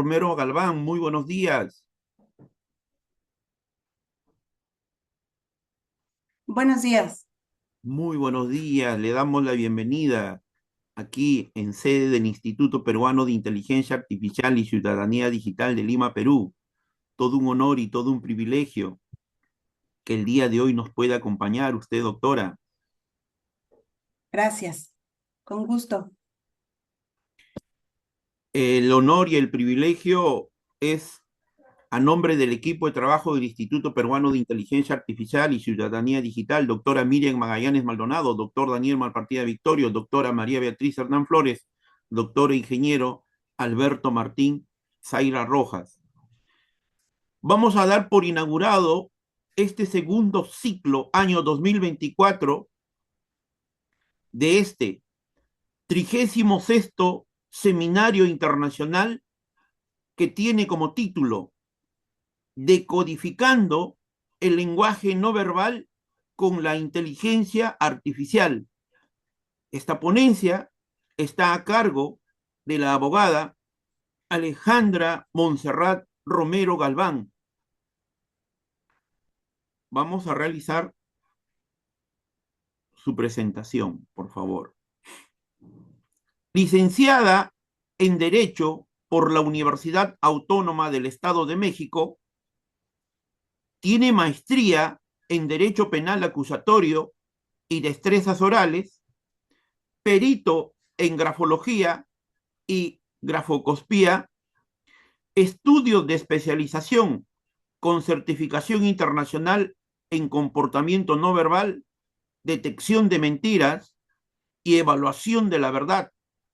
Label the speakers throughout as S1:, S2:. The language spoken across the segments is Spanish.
S1: Romero Galván, muy buenos días.
S2: Buenos días.
S1: Muy buenos días. Le damos la bienvenida aquí en sede del Instituto Peruano de Inteligencia Artificial y Ciudadanía Digital de Lima, Perú. Todo un honor y todo un privilegio que el día de hoy nos pueda acompañar usted, doctora.
S2: Gracias. Con gusto.
S1: El honor y el privilegio es a nombre del equipo de trabajo del Instituto Peruano de Inteligencia Artificial y Ciudadanía Digital, doctora Miriam Magallanes Maldonado, doctor Daniel Malpartida Victorio, doctora María Beatriz Hernán Flores, doctor e ingeniero Alberto Martín Zaira Rojas. Vamos a dar por inaugurado este segundo ciclo, año 2024, de este 36º Seminario Internacional que tiene como título Decodificando el lenguaje no verbal con la inteligencia artificial. Esta ponencia está a cargo de la abogada Alejandra Montserrat Romero Galván. Vamos a realizar su presentación, por favor. Licenciada en Derecho por la Universidad Autónoma del Estado de México, tiene maestría en Derecho Penal Acusatorio y Destrezas Orales, perito en grafología y grafocopía, estudios de especialización con certificación internacional en comportamiento no verbal, detección de mentiras y evaluación de la verdad,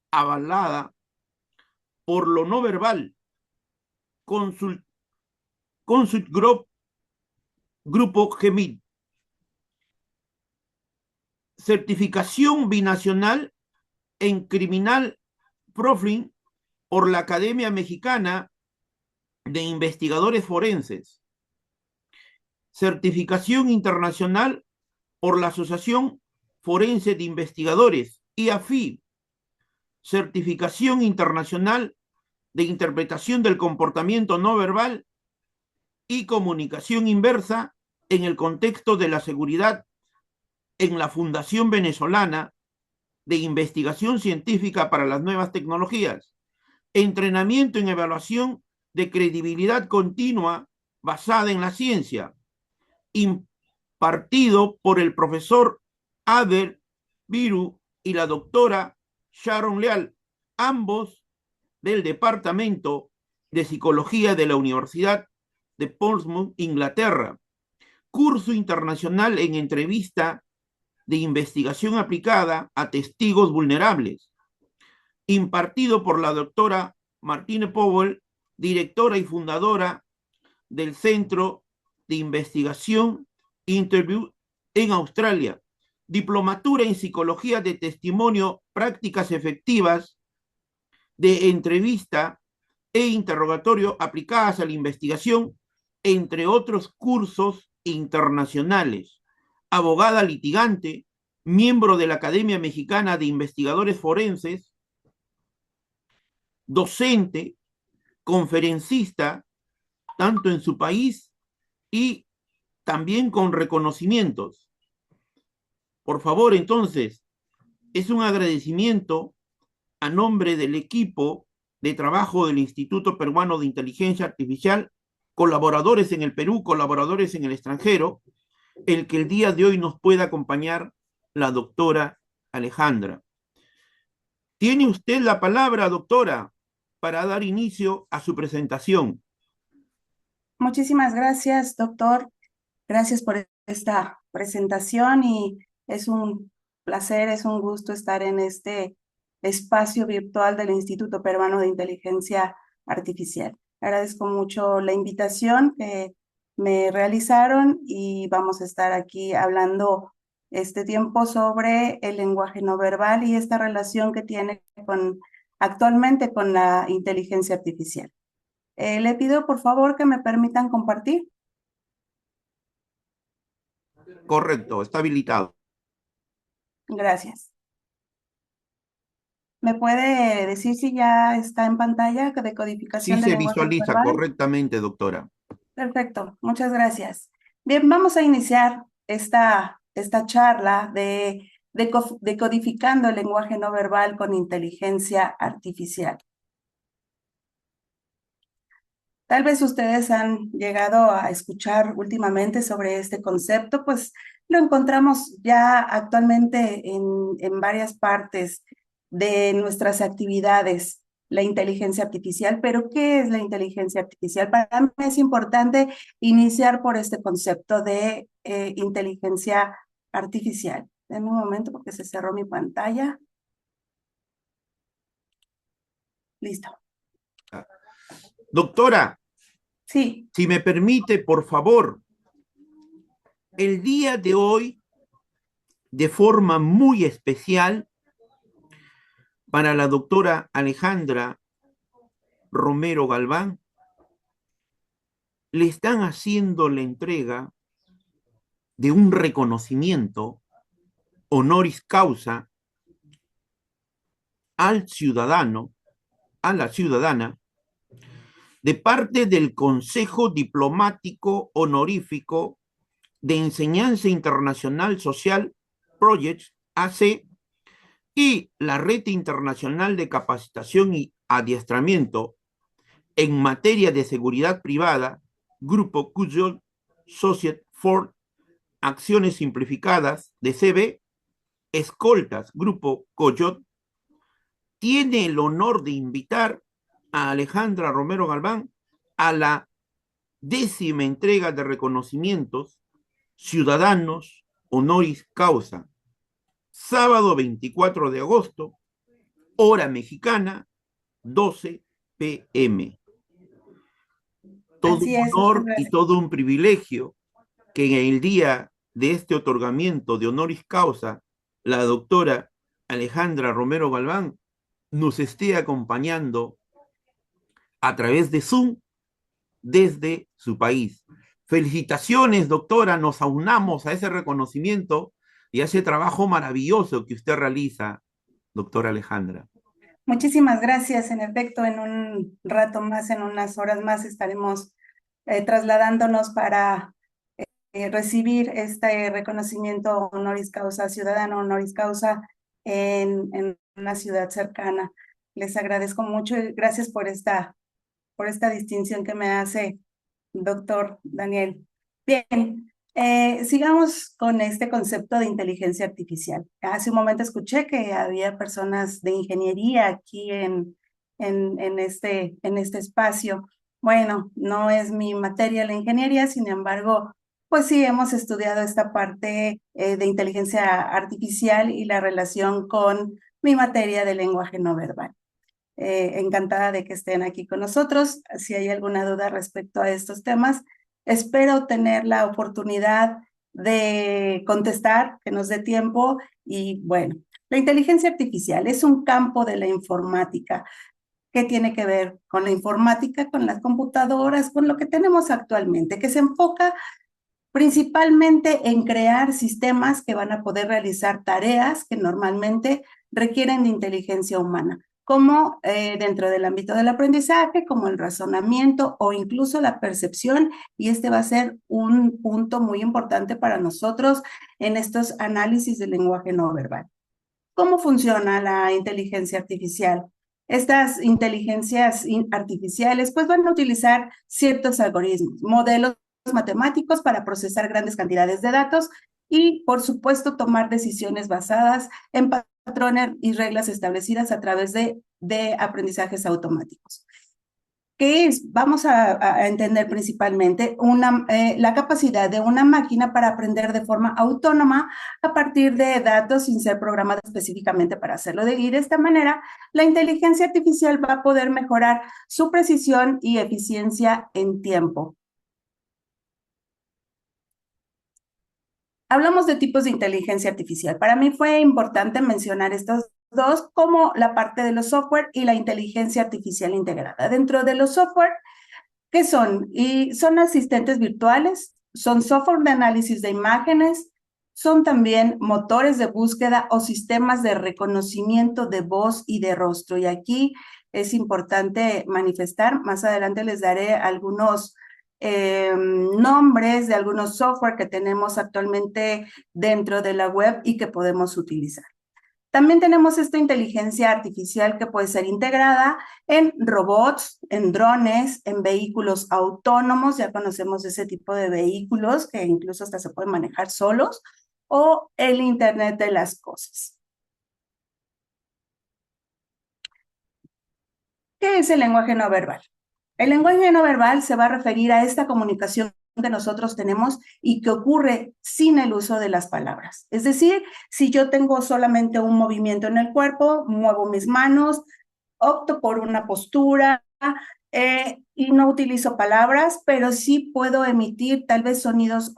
S1: avalada por lo no verbal, Consult, Consult Group, Grupo GEMID, certificación binacional en criminal profiling por la Academia Mexicana de Investigadores Forenses, certificación internacional por la Asociación Forense de Investigadores, IAFI, certificación internacional de interpretación del comportamiento no verbal y comunicación inversa en el contexto de la seguridad en la Fundación Venezolana de Investigación Científica para las Nuevas Tecnologías, entrenamiento en evaluación de credibilidad continua basada en la ciencia, impartido por el profesor Ader Viru y la doctora Sharon Leal, ambos del Departamento de Psicología de la Universidad de Portsmouth, Inglaterra. Curso internacional en entrevista de investigación aplicada a testigos vulnerables, impartido por la doctora Martine Powell, directora y fundadora del Centro de Investigación Interview en Australia. Diplomatura en Psicología de Testimonio, Prácticas Efectivas de Entrevista e Interrogatorio aplicadas a la investigación, entre otros cursos internacionales. Abogada litigante, miembro de la Academia Mexicana de Investigadores Forenses, docente, conferencista, tanto en su país y también con reconocimientos. Por favor, entonces, es un agradecimiento a nombre del equipo de trabajo del Instituto Peruano de Inteligencia Artificial, colaboradores en el Perú, colaboradores en el extranjero, el que el día de hoy nos pueda acompañar la doctora Alejandra. Tiene usted la palabra, doctora, para dar inicio a su presentación.
S2: Muchísimas gracias, doctor. Gracias por esta presentación y es un placer, es un gusto estar en este espacio virtual del Instituto Peruano de Inteligencia Artificial. Agradezco mucho la invitación que me realizaron y vamos a estar aquí hablando este tiempo sobre el lenguaje no verbal y esta relación que tiene actualmente con la inteligencia artificial. Le pido por favor que me permitan compartir.
S1: Correcto, está habilitado.
S2: Gracias. ¿Me puede decir si ya está en pantalla de
S1: Sí
S2: codificación del
S1: se
S2: lenguaje no
S1: visualiza
S2: verbal?
S1: correctamente, doctora.
S2: Perfecto, muchas gracias. Bien, vamos a iniciar esta charla de codificando el lenguaje no verbal con inteligencia artificial. Tal vez ustedes han llegado a escuchar últimamente sobre este concepto, pues lo encontramos ya actualmente en varias partes de nuestras actividades, la inteligencia artificial. Pero, ¿qué es la inteligencia artificial? Para mí es importante iniciar por este concepto de inteligencia artificial. Denme un momento porque se cerró mi pantalla. Listo.
S1: Doctora,
S2: Sí,
S1: si me permite, por favor, el día de hoy, de forma muy especial, para la doctora Alejandra Romero Galván, le están haciendo la entrega de un reconocimiento honoris causa al ciudadano, a la ciudadana, de parte del Consejo Diplomático Honorífico de Enseñanza Internacional Social Projects AC y la Red Internacional de Capacitación y Adiestramiento en materia de seguridad privada, Grupo Cuyol Societ for Acciones Simplificadas de CB, Escoltas, Grupo Coyot, tiene el honor de invitar a Alejandra Romero Galván a la 10ª entrega de reconocimientos ciudadanos honoris causa, sábado 24 de agosto, hora mexicana, 12 p.m. Todo
S2: así
S1: un
S2: es. Muchas
S1: honor y
S2: gracias.
S1: todo un privilegio que en el día de este otorgamiento de honoris causa, la doctora Alejandra Romero Galván nos esté acompañando a través de Zoom desde su país. Felicitaciones, doctora, nos aunamos a ese reconocimiento y a ese trabajo maravilloso que usted realiza, doctora Alejandra.
S2: Muchísimas gracias. En efecto, en un rato más, en unas horas más, estaremos trasladándonos para recibir este reconocimiento honoris causa, ciudadano honoris causa en una ciudad cercana. Les agradezco mucho y gracias por esta distinción que me hace, doctor Daniel. Bien, sigamos con este concepto de inteligencia artificial. Hace un momento escuché que había personas de ingeniería aquí en este espacio. Bueno, no es mi materia la ingeniería, sin embargo, pues sí hemos estudiado esta parte de inteligencia artificial y la relación con mi materia de lenguaje no verbal. Encantada de que estén aquí con nosotros. Si hay alguna duda respecto a estos temas, espero tener la oportunidad de contestar, que nos dé tiempo. Y bueno, la inteligencia artificial es un campo de la informática. ¿Qué tiene que ver con la informática, con las computadoras, con lo que tenemos actualmente? Que se enfoca principalmente en crear sistemas que van a poder realizar tareas que normalmente requieren de inteligencia humana, como dentro del ámbito del aprendizaje, como el razonamiento o incluso la percepción, y este va a ser un punto muy importante para nosotros en estos análisis del lenguaje no verbal. ¿Cómo funciona la inteligencia artificial? Estas inteligencias artificiales pues van a utilizar ciertos algoritmos, modelos matemáticos para procesar grandes cantidades de datos y, por supuesto, tomar decisiones basadas en patrones y reglas establecidas a través de aprendizajes automáticos. ¿Qué es? Vamos a entender principalmente la capacidad de una máquina para aprender de forma autónoma a partir de datos sin ser programada específicamente para hacerlo. Y de esta manera, la inteligencia artificial va a poder mejorar su precisión y eficiencia en tiempo. Hablamos de tipos de inteligencia artificial. Para mí fue importante mencionar estos dos como la parte de los software y la inteligencia artificial integrada. Dentro de los software, ¿qué son? Y son asistentes virtuales, son software de análisis de imágenes, son también motores de búsqueda o sistemas de reconocimiento de voz y de rostro. Y aquí es importante manifestar, más adelante les daré algunos nombres de algunos software que tenemos actualmente dentro de la web y que podemos utilizar. También tenemos esta inteligencia artificial que puede ser integrada en robots, en drones, en vehículos autónomos. Ya conocemos ese tipo de vehículos que incluso hasta se pueden manejar solos, o el Internet de las cosas. ¿Qué es el lenguaje no verbal? El lenguaje no verbal se va a referir a esta comunicación que nosotros tenemos y que ocurre sin el uso de las palabras. Es decir, si yo tengo solamente un movimiento en el cuerpo, muevo mis manos, opto por una postura y no utilizo palabras, pero sí puedo emitir tal vez sonidos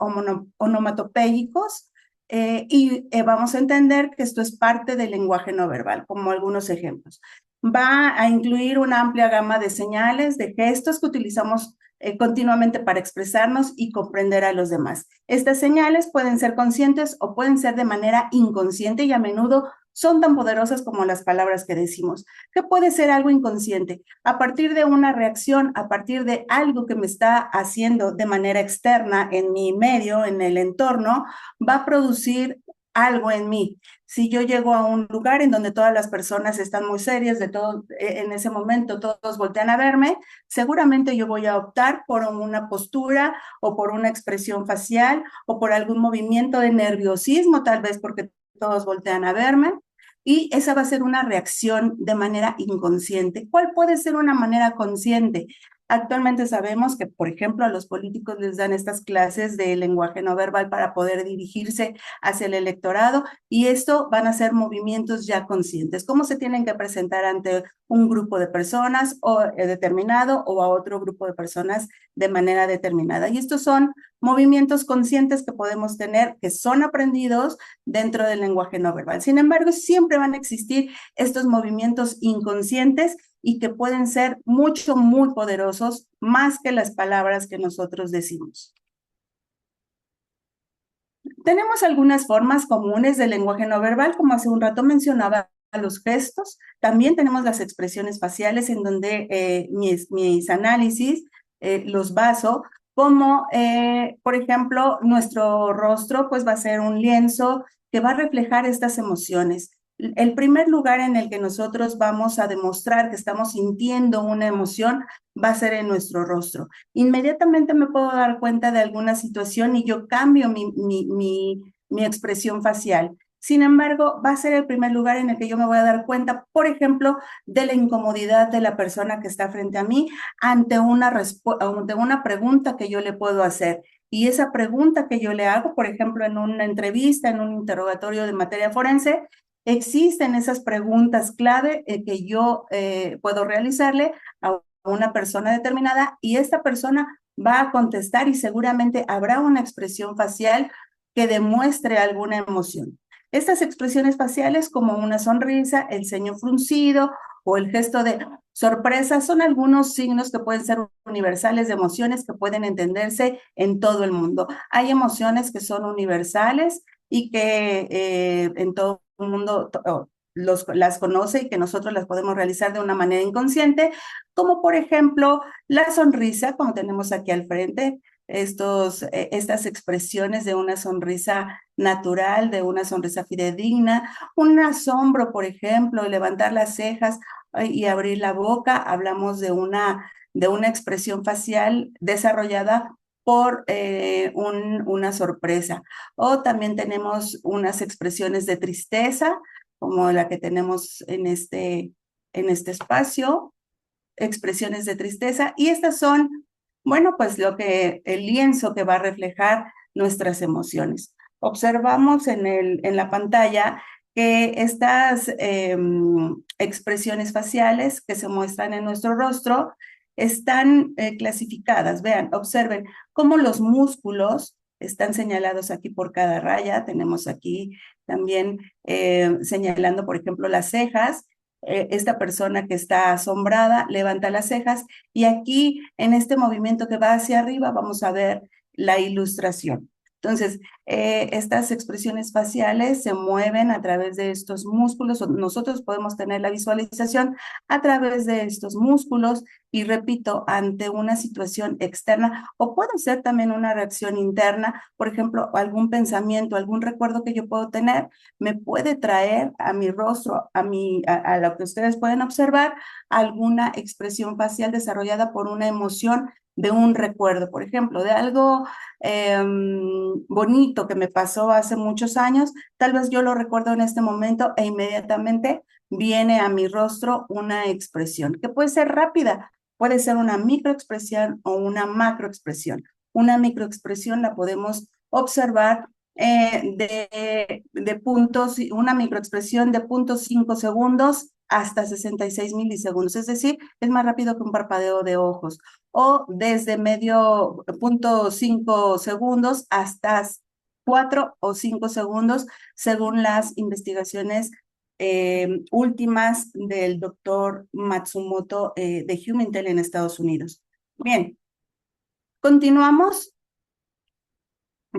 S2: onomatopéyicos y vamos a entender que esto es parte del lenguaje no verbal, como algunos ejemplos. Va a incluir una amplia gama de señales, de gestos que utilizamos continuamente para expresarnos y comprender a los demás. Estas señales pueden ser conscientes o pueden ser de manera inconsciente y a menudo son tan poderosas como las palabras que decimos. ¿Qué puede ser algo inconsciente? A partir de una reacción, a partir de algo que me está haciendo de manera externa en mi medio, en el entorno, va a producir algo en mí. Si yo llego a un lugar en donde todas las personas están muy serias, en ese momento todos voltean a verme, seguramente yo voy a optar por una postura o por una expresión facial o por algún movimiento de nerviosismo, tal vez porque todos voltean a verme. Y esa va a ser una reacción de manera inconsciente. ¿Cuál puede ser una manera consciente? Actualmente sabemos que, por ejemplo, a los políticos les dan estas clases de lenguaje no verbal para poder dirigirse hacia el electorado y esto van a ser movimientos ya conscientes. ¿Cómo se tienen que presentar ante un grupo de personas o determinado o a otro grupo de personas de manera determinada? Y estos son movimientos conscientes que podemos tener, que son aprendidos dentro del lenguaje no verbal. Sin embargo, siempre van a existir estos movimientos inconscientes y que pueden ser muy poderosos, más que las palabras que nosotros decimos. Tenemos algunas formas comunes del lenguaje no verbal, como hace un rato mencionaba, los gestos. También tenemos las expresiones faciales en donde mis análisis los baso, como por ejemplo nuestro rostro pues va a ser un lienzo que va a reflejar estas emociones. El primer lugar en el que nosotros vamos a demostrar que estamos sintiendo una emoción va a ser en nuestro rostro. Inmediatamente me puedo dar cuenta de alguna situación y yo cambio mi expresión facial. Sin embargo, va a ser el primer lugar en el que yo me voy a dar cuenta, por ejemplo, de la incomodidad de la persona que está frente a mí ante una pregunta que yo le puedo hacer. Y esa pregunta que yo le hago, por ejemplo, en una entrevista, en un interrogatorio de materia forense, existen esas preguntas clave que yo puedo realizarle a una persona determinada y esta persona va a contestar y seguramente habrá una expresión facial que demuestre alguna emoción. Estas expresiones faciales como una sonrisa, el ceño fruncido o el gesto de sorpresa son algunos signos que pueden ser universales de emociones que pueden entenderse en todo el mundo. Hay emociones que son universales y que en todo el mundo las conoce y que nosotros las podemos realizar de una manera inconsciente, como por ejemplo la sonrisa, como tenemos aquí al frente, estas expresiones de una sonrisa natural, de una sonrisa fidedigna, un asombro, por ejemplo, levantar las cejas y abrir la boca, hablamos de una expresión facial desarrollada por una sorpresa. O también tenemos unas expresiones de tristeza, como la que tenemos en este espacio, expresiones de tristeza, y estas son, bueno, pues el lienzo que va a reflejar nuestras emociones. Observamos en la pantalla que estas expresiones faciales que se muestran en nuestro rostro están clasificadas. Vean, observen cómo los músculos están señalados aquí por cada raya. Tenemos aquí también señalando, por ejemplo, las cejas. Esta persona que está asombrada levanta las cejas y aquí en este movimiento que va hacia arriba vamos a ver la ilustración. Entonces, estas expresiones faciales se mueven a través de estos músculos, o nosotros podemos tener la visualización a través de estos músculos y repito, ante una situación externa o puede ser también una reacción interna, por ejemplo, algún pensamiento, algún recuerdo que yo puedo tener, me puede traer a mi rostro, a lo que ustedes pueden observar, alguna expresión facial desarrollada por una emoción de un recuerdo, por ejemplo, de algo bonito que me pasó hace muchos años, tal vez yo lo recuerdo en este momento e inmediatamente viene a mi rostro una expresión que puede ser rápida, puede ser una microexpresión o una macroexpresión. Una microexpresión la podemos observar de puntos, una microexpresión de 0.5 segundos hasta 66 milisegundos, es decir, es más rápido que un parpadeo de ojos, o desde medio 0.5 segundos hasta 4 o 5 segundos, según las investigaciones últimas del doctor Matsumoto de Humantel en Estados Unidos. Bien, continuamos.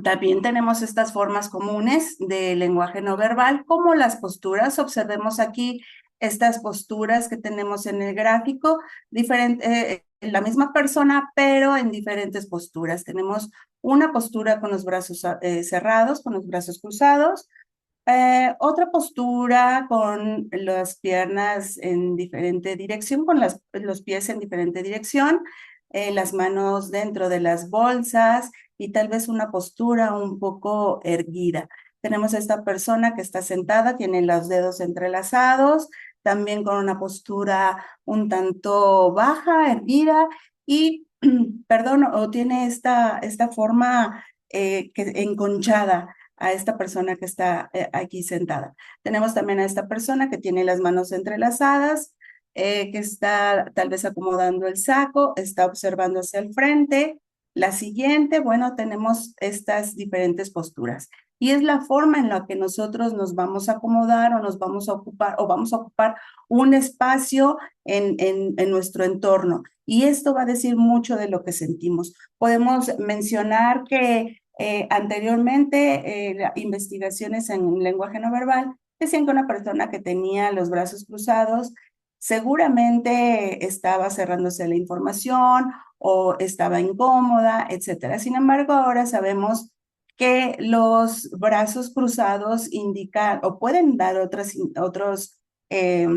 S2: También tenemos estas formas comunes de lenguaje no verbal, como las posturas. Observemos aquí estas posturas que tenemos en el gráfico, la misma persona, pero en diferentes posturas. Tenemos una postura con los brazos cerrados, con los brazos cruzados, otra postura con las piernas en diferente dirección, con los pies en diferente dirección, las manos dentro de las bolsas y tal vez una postura un poco erguida. Tenemos a esta persona que está sentada, tiene los dedos entrelazados, también con una postura un tanto baja, erguida y, perdón, o tiene esta forma enconchada a esta persona que está aquí sentada. Tenemos también a esta persona que tiene las manos entrelazadas, que está tal vez acomodando el saco, está observando hacia el frente. La siguiente, bueno, tenemos estas diferentes posturas. Y es la forma en la que nosotros nos vamos a acomodar o nos vamos a ocupar o vamos a ocupar un espacio en nuestro entorno. Y esto va a decir mucho de lo que sentimos. Podemos mencionar que anteriormente, investigaciones en lenguaje no verbal decían que una persona que tenía los brazos cruzados seguramente estaba cerrándose la información o estaba incómoda, etcétera. Sin embargo, ahora sabemos que los brazos cruzados indican o pueden dar eh,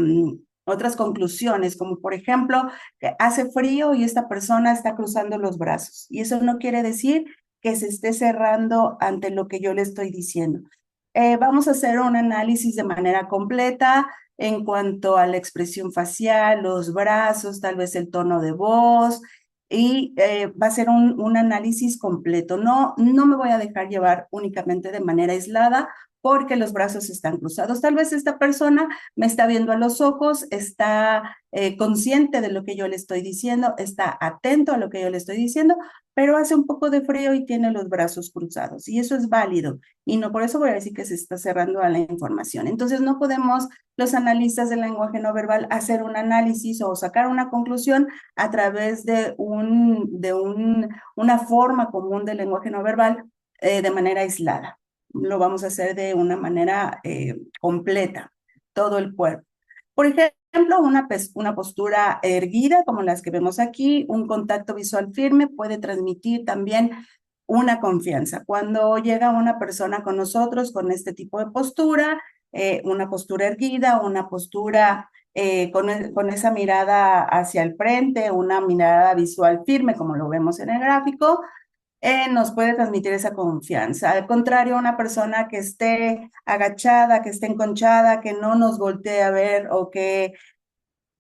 S2: otras conclusiones, como por ejemplo, que hace frío y esta persona está cruzando los brazos. Y eso no quiere decir que se esté cerrando ante lo que yo le estoy diciendo. Vamos a hacer un análisis de manera completa en cuanto a la expresión facial, los brazos, tal vez el tono de voz, y va a ser un análisis completo. No me voy a dejar llevar únicamente de manera aislada porque los brazos están cruzados. Tal vez esta persona me está viendo a los ojos, está consciente de lo que yo le estoy diciendo, está atento a lo que yo le estoy diciendo, pero hace un poco de frío y tiene los brazos cruzados. Y eso es válido. Y no por eso voy a decir que se está cerrando a la información. Entonces no podemos los analistas del lenguaje no verbal hacer un análisis o sacar una conclusión a través de una forma común del lenguaje no verbal de manera aislada. Lo vamos a hacer de una manera completa, todo el cuerpo. Por ejemplo, una postura erguida, como las que vemos aquí, un contacto visual firme puede transmitir también una confianza. Cuando llega una persona con nosotros con este tipo de postura, una postura erguida, una postura con esa mirada hacia el frente, una mirada visual firme, como lo vemos en el gráfico, nos puede transmitir esa confianza. Al contrario, una persona que esté agachada, que esté enconchada, que no nos voltee a ver o que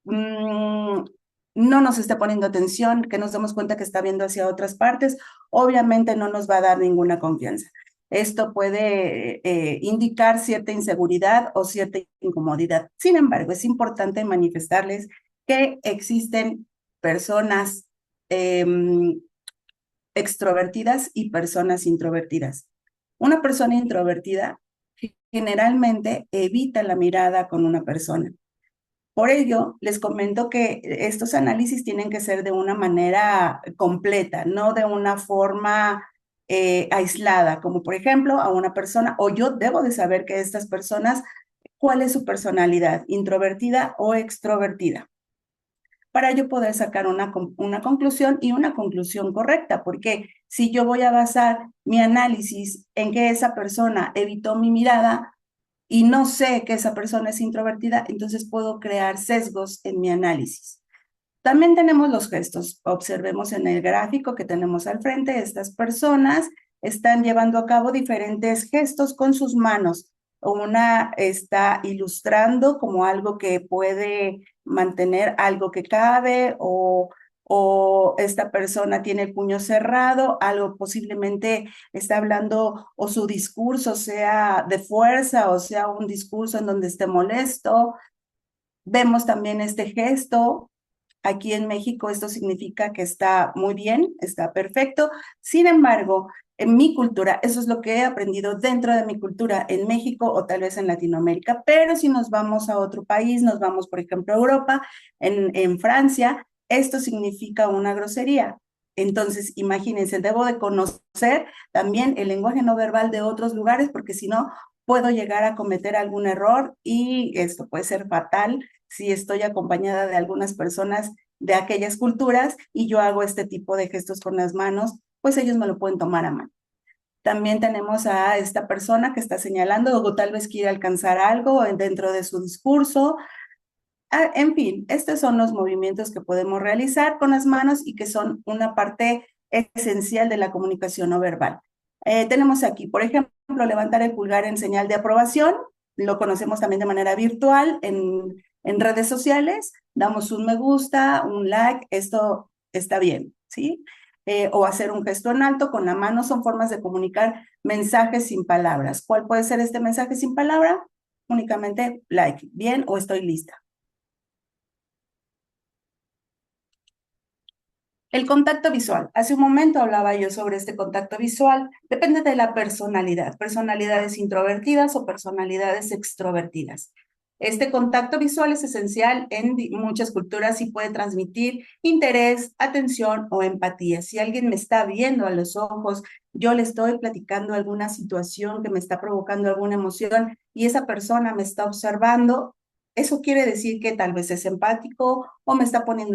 S2: no nos esté poniendo atención, que nos demos cuenta que está viendo hacia otras partes, obviamente no nos va a dar ninguna confianza. Esto puede indicar cierta inseguridad o cierta incomodidad. Sin embargo, es importante manifestarles que existen personas extrovertidas y personas introvertidas. Una persona introvertida generalmente evita la mirada con una persona. Por ello, les comento que estos análisis tienen que ser de una manera completa, no de una forma aislada, como por ejemplo a una persona, o yo debo de saber que estas personas, cuál es su personalidad, introvertida o extrovertida, para yo poder sacar una conclusión y una conclusión correcta, porque si yo voy a basar mi análisis en que esa persona evitó mi mirada y no sé que esa persona es introvertida, entonces puedo crear sesgos en mi análisis. También tenemos los gestos. Observemos en el gráfico que tenemos al frente, estas personas están llevando a cabo diferentes gestos con sus manos. Una está ilustrando como algo que puede mantener algo que cabe, o esta persona tiene el puño cerrado, algo posiblemente está hablando, o su discurso sea de fuerza o sea un discurso en donde esté molesto. Vemos también este gesto. Aquí en México esto significa que está muy bien, está perfecto. Sin embargo, en mi cultura, eso es lo que he aprendido dentro de mi cultura en México o tal vez en Latinoamérica, pero si nos vamos a otro país, nos vamos, por ejemplo, a Europa, en Francia, esto significa una grosería. Entonces, imagínense, debo de conocer también el lenguaje no verbal de otros lugares, porque si no, puedo llegar a cometer algún error y esto puede ser fatal si estoy acompañada de algunas personas de aquellas culturas y yo hago este tipo de gestos con las manos, pues ellos me lo pueden tomar a mano. También tenemos a esta persona que está señalando o tal vez quiere alcanzar algo dentro de su discurso. En fin, estos son los movimientos que podemos realizar con las manos y que son una parte esencial de la comunicación no verbal. Tenemos aquí, por ejemplo, levantar el pulgar en señal de aprobación. Lo conocemos también de manera virtual en redes sociales. Damos un me gusta, un like, esto está bien, ¿sí? O hacer un gesto en alto con la mano son formas de comunicar mensajes sin palabras. ¿Cuál puede ser este mensaje sin palabra? Únicamente like, bien o estoy lista. El contacto visual. Hace un momento hablaba yo sobre este contacto visual. Depende de la personalidad, personalidades introvertidas o personalidades extrovertidas. Este contacto visual es esencial en muchas culturas y puede transmitir interés, atención o empatía. Si alguien me está viendo a los ojos, yo le estoy platicando alguna situación que me está provocando alguna emoción y esa persona me está observando, eso quiere decir que tal vez es empático o me está poniendo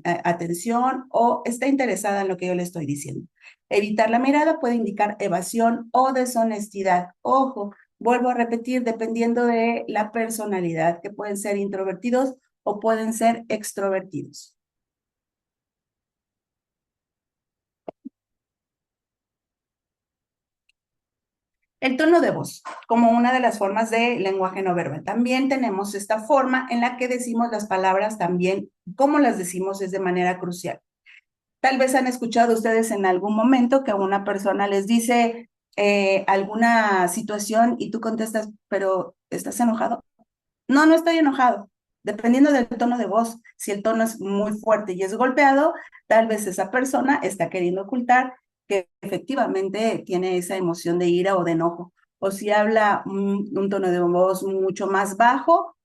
S2: atención o está interesada en lo que yo le estoy diciendo. Evitar la mirada puede indicar evasión o deshonestidad. Ojo, vuelvo a repetir, dependiendo de la personalidad, que pueden ser introvertidos o pueden ser extrovertidos. El tono de voz, como una de las formas de lenguaje no verbal. También tenemos esta forma en la que decimos las palabras también, cómo las decimos es de manera crucial. Tal vez han escuchado ustedes en algún momento que una persona les dice alguna situación y tú contestas, pero ¿estás enojado? No, no estoy enojado. Dependiendo del tono de voz, si el tono es muy fuerte y es golpeado, tal vez esa persona está queriendo ocultar que efectivamente tiene esa emoción de ira o de enojo. O si habla un tono de voz mucho más bajo,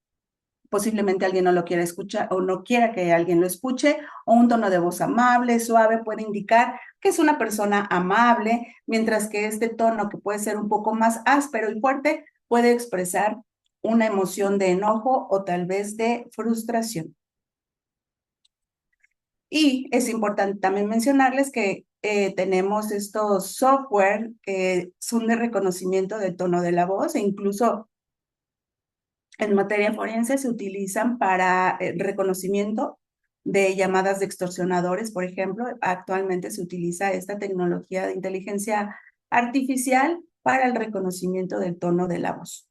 S2: posiblemente alguien no lo quiera escuchar o no quiera que alguien lo escuche, o un tono de voz amable, suave, puede indicar que es una persona amable, mientras que este tono, que puede ser un poco más áspero y fuerte, puede expresar una emoción de enojo o tal vez de frustración. Y es importante también mencionarles que tenemos estos software que son de reconocimiento del tono de la voz e incluso en materia forense se utilizan para reconocimiento de llamadas de extorsionadores, por ejemplo. Actualmente se utiliza esta tecnología de inteligencia artificial para el reconocimiento del tono de la voz.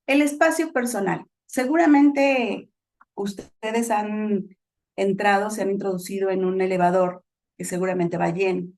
S2: El espacio personal. Seguramente ustedes han entrado, se han introducido en un elevador que seguramente va lleno,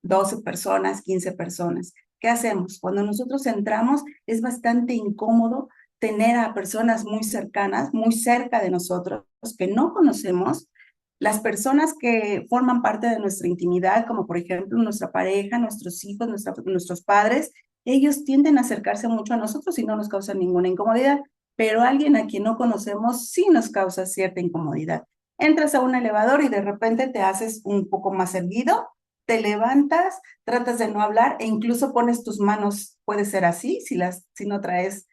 S2: 12 personas, 15 personas. ¿Qué hacemos? Cuando nosotros entramos es bastante incómodo tener a personas muy cercanas, muy cerca de nosotros, que no conocemos. Las personas que forman parte de nuestra intimidad, como por ejemplo nuestra pareja, nuestros hijos, nuestros padres, ellos tienden a acercarse mucho a nosotros y no nos causan ninguna incomodidad, pero alguien a quien no conocemos sí nos causa cierta incomodidad. Entras a un elevador y de repente te haces un poco más erguido, te levantas, tratas de no hablar e incluso pones tus manos, puede ser así, si no traes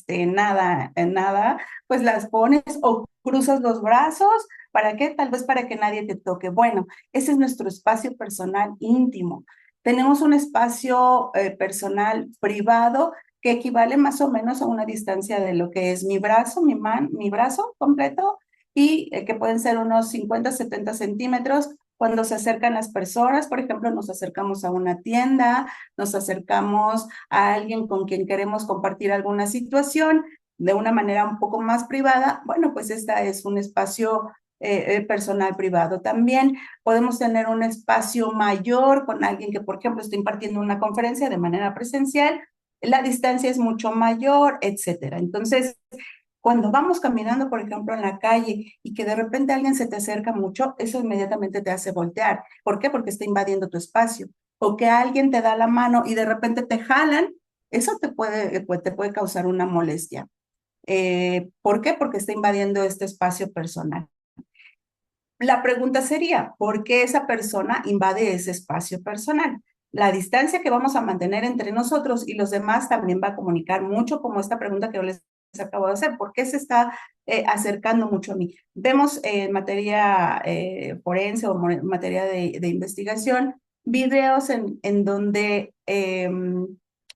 S2: nada, pues las pones o cruzas los brazos. ¿Para qué? Tal vez para que nadie te toque. Bueno, ese es nuestro espacio personal íntimo. Tenemos un espacio personal privado que equivale más o menos a una distancia de lo que es mi brazo, mi brazo completo, y que pueden ser unos 50, 70 centímetros. Cuando se acercan las personas, por ejemplo, nos acercamos a una tienda, nos acercamos a alguien con quien queremos compartir alguna situación de una manera un poco más privada, bueno, pues esta es un espacio personal privado. También podemos tener un espacio mayor con alguien que, por ejemplo, está impartiendo una conferencia de manera presencial, la distancia es mucho mayor, etcétera. Entonces, cuando vamos caminando, por ejemplo, en la calle y que de repente alguien se te acerca mucho, eso inmediatamente te hace voltear. ¿Por qué? Porque está invadiendo tu espacio. O que alguien te da la mano y de repente te jalan, eso te puede causar una molestia. ¿Por qué? Porque está invadiendo este espacio personal. La pregunta sería, ¿por qué esa persona invade ese espacio personal? La distancia que vamos a mantener entre nosotros y los demás también va a comunicar mucho, como esta pregunta que yo les acabo de hacer. ¿Por qué se está acercando mucho a mí? Vemos en materia forense o materia de investigación videos en donde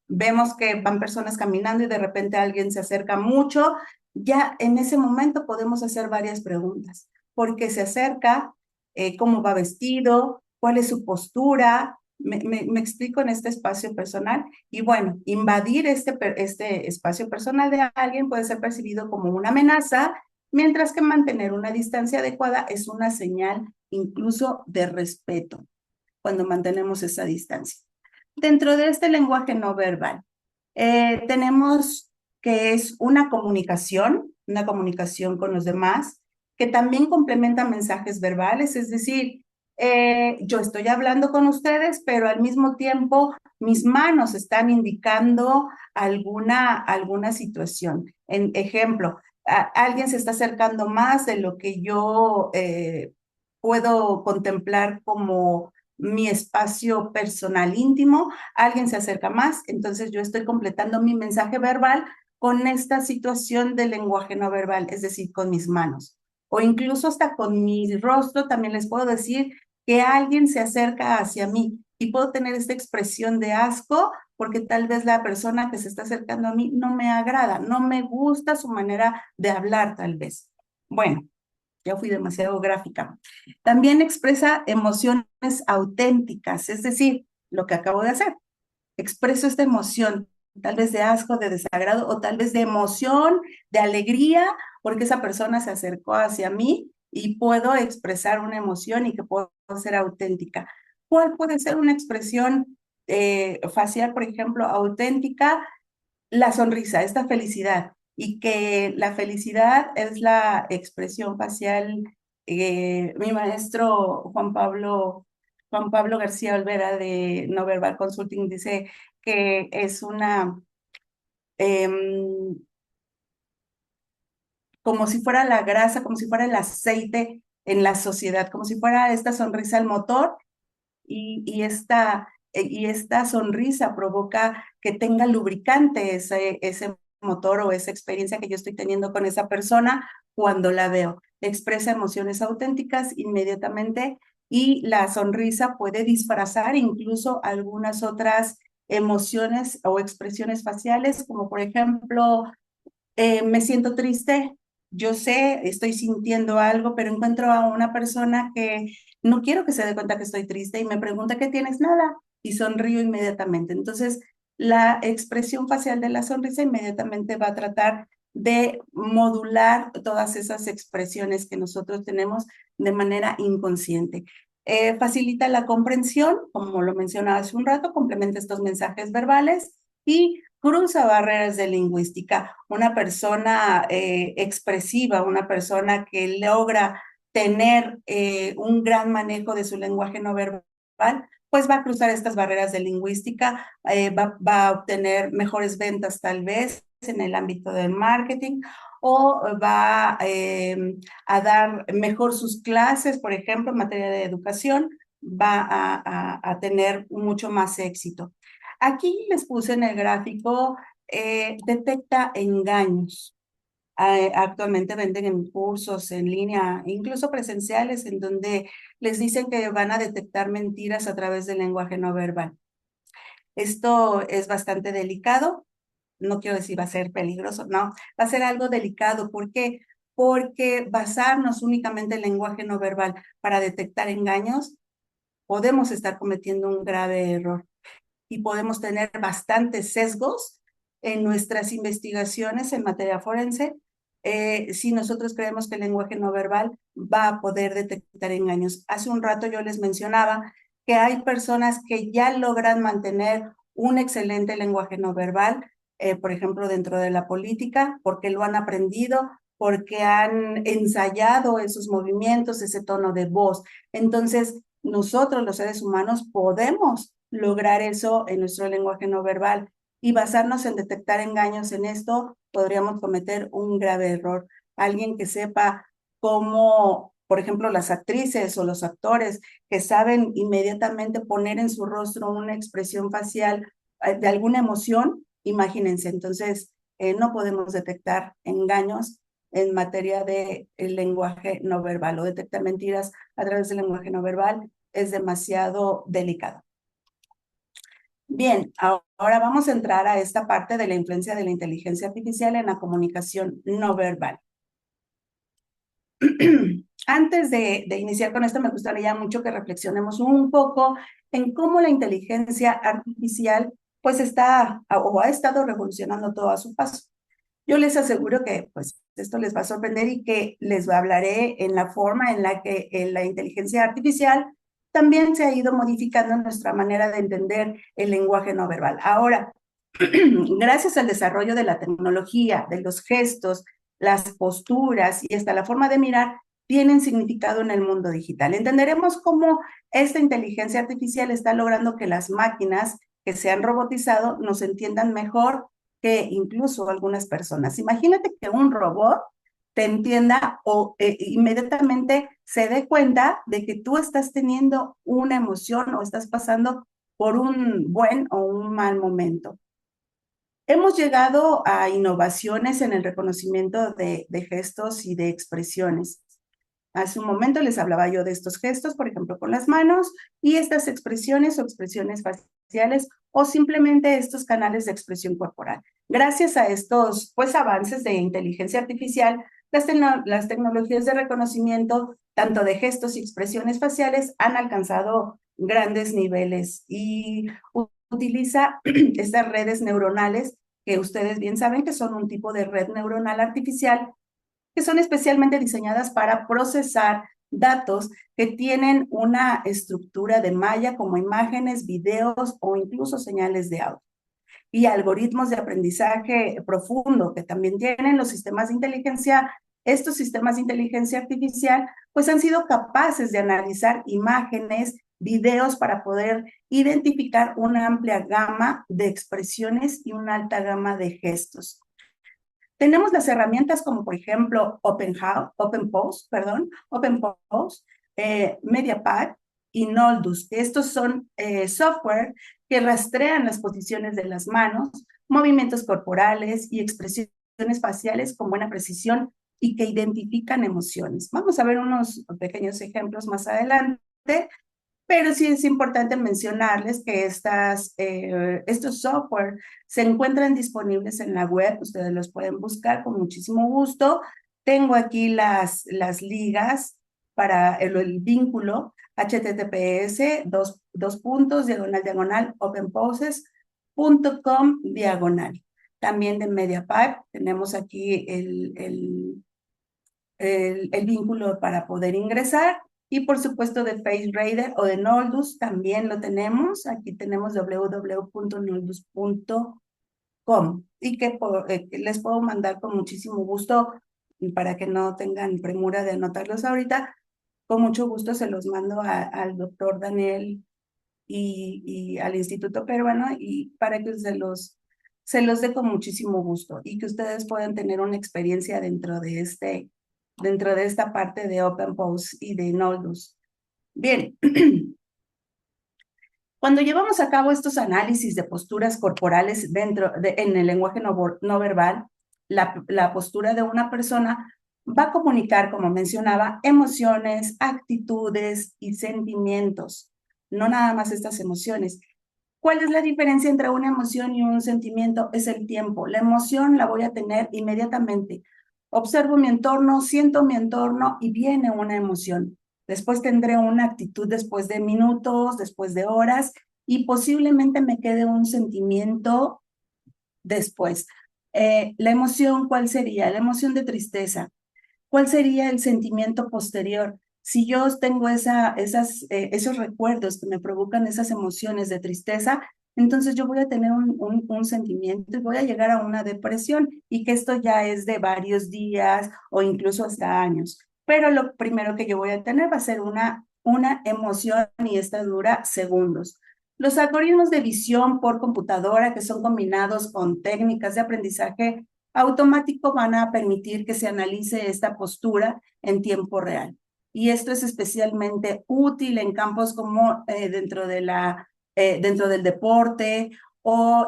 S2: vemos que van personas caminando y de repente alguien se acerca mucho. Ya en ese momento podemos hacer varias preguntas. ¿Por qué se acerca? ¿Cómo va vestido? ¿Cuál es su postura? Me explico en este espacio personal. Y bueno, invadir este espacio personal de alguien puede ser percibido como una amenaza, mientras que mantener una distancia adecuada es una señal incluso de respeto cuando mantenemos esa distancia. Dentro de este lenguaje no verbal, tenemos que es una comunicación con los demás, que también complementa mensajes verbales, es decir, yo estoy hablando con ustedes, pero al mismo tiempo mis manos están indicando alguna situación. En ejemplo, alguien se está acercando más de lo que yo puedo contemplar como mi espacio personal íntimo, alguien se acerca más, entonces yo estoy completando mi mensaje verbal con esta situación del lenguaje no verbal, es decir, con mis manos. O incluso hasta con mi rostro también les puedo decir que alguien se acerca hacia mí y puedo tener esta expresión de asco porque tal vez la persona que se está acercando a mí no me agrada, no me gusta su manera de hablar tal vez. Bueno, ya fui demasiado gráfica. También expresa emociones auténticas, es decir, lo que acabo de hacer. Expreso esta emoción, tal vez de asco, de desagrado, o tal vez de emoción, de alegría, porque esa persona se acercó hacia mí y puedo expresar una emoción y que puedo ser auténtica. ¿Cuál puede ser una expresión facial, por ejemplo, auténtica? La sonrisa, esta felicidad, y que la felicidad es la expresión facial. Mi maestro Juan Pablo García Olvera de No Verbal Consulting dice que es em, como si fuera la grasa, como si fuera el aceite en la sociedad, como si fuera esta sonrisa el motor y esta sonrisa provoca que tenga lubricante ese motor o esa experiencia que yo estoy teniendo con esa persona cuando la veo. Expresa emociones auténticas inmediatamente y la sonrisa puede disfrazar incluso algunas otras emociones o expresiones faciales, como por ejemplo, me siento triste, yo sé, estoy sintiendo algo, pero encuentro a una persona que no quiero que se dé cuenta que estoy triste y me pregunta, ¿qué tienes? Nada. Y sonrío inmediatamente. Entonces, la expresión facial de la sonrisa inmediatamente va a tratar de modular todas esas expresiones que nosotros tenemos de manera inconsciente. Facilita la comprensión, como lo mencionaba hace un rato, complementa estos mensajes verbales y cruza barreras de lingüística. Una persona expresiva, una persona que logra tener un gran manejo de su lenguaje no verbal, pues va a cruzar estas barreras de lingüística, va a obtener mejores ventas tal vez en el ámbito del marketing o va a dar mejor sus clases, por ejemplo, en materia de educación, va a tener mucho más éxito. Aquí les puse en el gráfico, detecta engaños. Actualmente venden en cursos en línea, incluso presenciales, en donde les dicen que van a detectar mentiras a través del lenguaje no verbal. Esto es bastante delicado, no quiero decir va a ser peligroso, no, va a ser algo delicado. ¿Por qué? Porque basarnos únicamente en el lenguaje no verbal para detectar engaños, podemos estar cometiendo un grave error y podemos tener bastantes sesgos en nuestras investigaciones en materia forense si nosotros creemos que el lenguaje no verbal va a poder detectar engaños. Hace un rato yo les mencionaba que hay personas que ya logran mantener un excelente lenguaje no verbal, por ejemplo, dentro de la política, porque lo han aprendido, porque han ensayado esos movimientos, ese tono de voz. Entonces, nosotros los seres humanos podemos lograr eso en nuestro lenguaje no verbal y basarnos en detectar engaños en esto, podríamos cometer un grave error. Alguien que sepa cómo, por ejemplo, las actrices o los actores que saben inmediatamente poner en su rostro una expresión facial de alguna emoción, imagínense, entonces no podemos detectar engaños en materia de el lenguaje no verbal o detectar mentiras a través del lenguaje no verbal es demasiado delicado. Bien, ahora vamos a entrar a esta parte de la influencia de la inteligencia artificial en la comunicación no verbal. Antes de iniciar con esto, me gustaría mucho que reflexionemos un poco en cómo la inteligencia artificial pues está o ha estado revolucionando todo a su paso. Yo les aseguro que pues esto les va a sorprender y que les hablaré en la forma en la que la inteligencia artificial también se ha ido modificando nuestra manera de entender el lenguaje no verbal. Ahora, gracias al desarrollo de la tecnología, de los gestos, las posturas y hasta la forma de mirar, tienen significado en el mundo digital. Entenderemos cómo esta inteligencia artificial está logrando que las máquinas que se han robotizado nos entiendan mejor que incluso algunas personas. Imagínate que un robot te entienda o inmediatamente se dé cuenta de que tú estás teniendo una emoción o estás pasando por un buen o un mal momento. Hemos llegado a innovaciones en el reconocimiento de gestos y de expresiones. Hace un momento les hablaba yo de estos gestos, por ejemplo, con las manos, y estas expresiones o expresiones faciales o simplemente estos canales de expresión corporal. Gracias a estos pues, avances de inteligencia artificial, las tecnologías de reconocimiento, tanto de gestos y expresiones faciales, han alcanzado grandes niveles y utiliza estas redes neuronales que ustedes bien saben que son un tipo de red neuronal artificial que son especialmente diseñadas para procesar datos que tienen una estructura de malla como imágenes, videos o incluso señales de audio. Y algoritmos de aprendizaje profundo que también tienen los sistemas de inteligencia, estos sistemas de inteligencia artificial, pues han sido capaces de analizar imágenes, videos para poder identificar una amplia gama de expresiones y una alta gama de gestos. Tenemos las herramientas como por ejemplo OpenPose, Mediapad y Noldus. Estos son software que rastrean las posiciones de las manos, movimientos corporales y expresiones faciales con buena precisión y que identifican emociones. Vamos a ver unos pequeños ejemplos más adelante, pero sí es importante mencionarles que estos software se encuentran disponibles en la web, ustedes los pueden buscar con muchísimo gusto. Tengo aquí las ligas para el vínculo https dos puntos diagonal openposes.com diagonal. También de Mediapipe tenemos aquí el vínculo para poder ingresar. Y por supuesto de FaceRaider o de Noldus también lo tenemos. Aquí tenemos www.noldus.com y que les puedo mandar con muchísimo gusto para que no tengan premura de anotarlos ahorita. Con mucho gusto se los mando al doctor Daniel y al Instituto Peruano y para que se los dé con muchísimo gusto y que ustedes puedan tener una experiencia dentro de esta parte de OpenPose y de Noldus. Bien, cuando llevamos a cabo estos análisis de posturas corporales en el lenguaje no verbal, la postura de una persona va a comunicar, como mencionaba, emociones, actitudes y sentimientos, no nada más estas emociones. ¿Cuál es la diferencia entre una emoción y un sentimiento? Es el tiempo. La emoción la voy a tener inmediatamente. Observo mi entorno, siento mi entorno y viene una emoción. Después tendré una actitud después de minutos, después de horas y posiblemente me quede un sentimiento después. La emoción, ¿cuál sería? La emoción de tristeza. ¿Cuál sería el sentimiento posterior? Si yo tengo esos recuerdos que me provocan esas emociones de tristeza, entonces yo voy a tener un sentimiento y voy a llegar a una depresión y que esto ya es de varios días o incluso hasta años. Pero lo primero que yo voy a tener va a ser una emoción y esta dura segundos. Los algoritmos de visión por computadora que son combinados con técnicas de aprendizaje automático van a permitir que se analice esta postura en tiempo real. Y esto es especialmente útil en campos como dentro del deporte